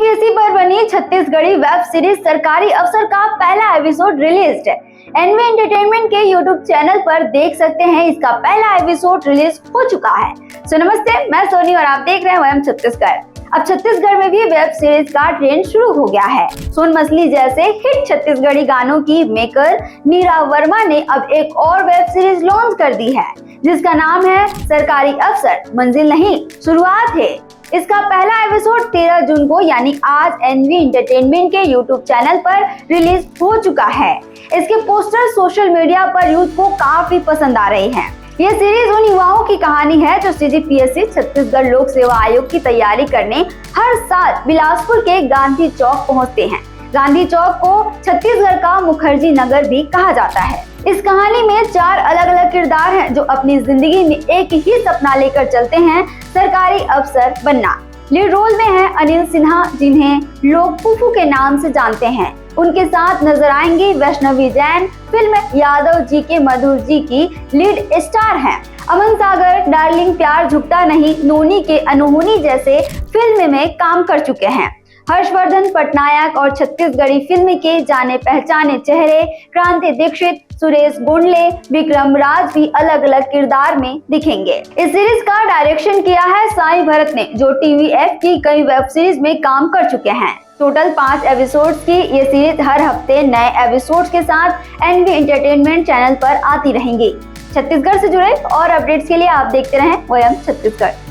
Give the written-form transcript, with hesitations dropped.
CGPSC पर बनी Chhattisgarhi web series सरकारी अफसर का पहला एपिसोड रिलीज्ड है। एनवी एंटरटेनमेंट के यूट्यूब चैनल पर देख सकते हैं, इसका पहला एपिसोड रिलीज हो चुका है। नमस्ते, मैं सोनी और आप देख रहे हैं वयम छत्तीसगढ़। अब छत्तीसगढ़ में भी वेब सीरीज का ट्रेंड शुरू हो गया है। सोन मछली जैसे हिट छत्तीसगढ़ी गानों की मेकर नीरा वर्मा ने अब एक और वेब सीरीज लॉन्च कर दी है, जिसका नाम है सरकारी अफसर, मंजिल नहीं शुरुआत है। इसका पहला एपिसोड 13 जून को यानी आज एनवी एंटरटेनमेंट के यूट्यूब चैनल पर रिलीज हो चुका है। इसके पोस्टर सोशल मीडिया पर यूथ को काफी पसंद आ रहे हैं। ये सीरीज उन युवाओं की कहानी है जो सीजीपीएससी छत्तीसगढ़ लोक सेवा आयोग की तैयारी करने हर साल बिलासपुर के गांधी चौक पहुंचते हैं। गांधी चौक को छत्तीसगढ़ का मुखर्जी नगर भी कहा जाता है। इस कहानी में 4 अलग अलग किरदार हैं जो अपनी जिंदगी में एक ही सपना लेकर चलते हैं, सरकारी अफसर बनना। लीड रोल में है अनिल सिन्हा, जिन्हें लोग फूफू के नाम से जानते हैं। उनके साथ नजर आएंगी वैष्णवी जैन, फिल्म यादव जी के मधुर जी की लीड स्टार हैं। अमन सागर डार्लिंग प्यार झुकता नहीं, नोनी के अनहोनी जैसे फिल्म में काम कर चुके हैं। हर्षवर्धन पटनायक और छत्तीसगढ़ी फिल्म के जाने पहचाने चेहरे क्रांति दीक्षित, सुरेश गोंडले, विक्रम राज भी अलग अलग किरदार में दिखेंगे। इस सीरीज का डायरेक्शन किया है साई भरत ने, जो टीवीएफ की कई वेब सीरीज में काम कर चुके हैं। टोटल 5 एपिसोड्स की ये सीरीज हर हफ्ते नए एपिसोड्स के साथ एनवी एंटरटेनमेंट चैनल पर आती रहेंगी। छत्तीसगढ़ से जुड़े और अपडेट्स के लिए आप देखते रहें वयम छत्तीसगढ़।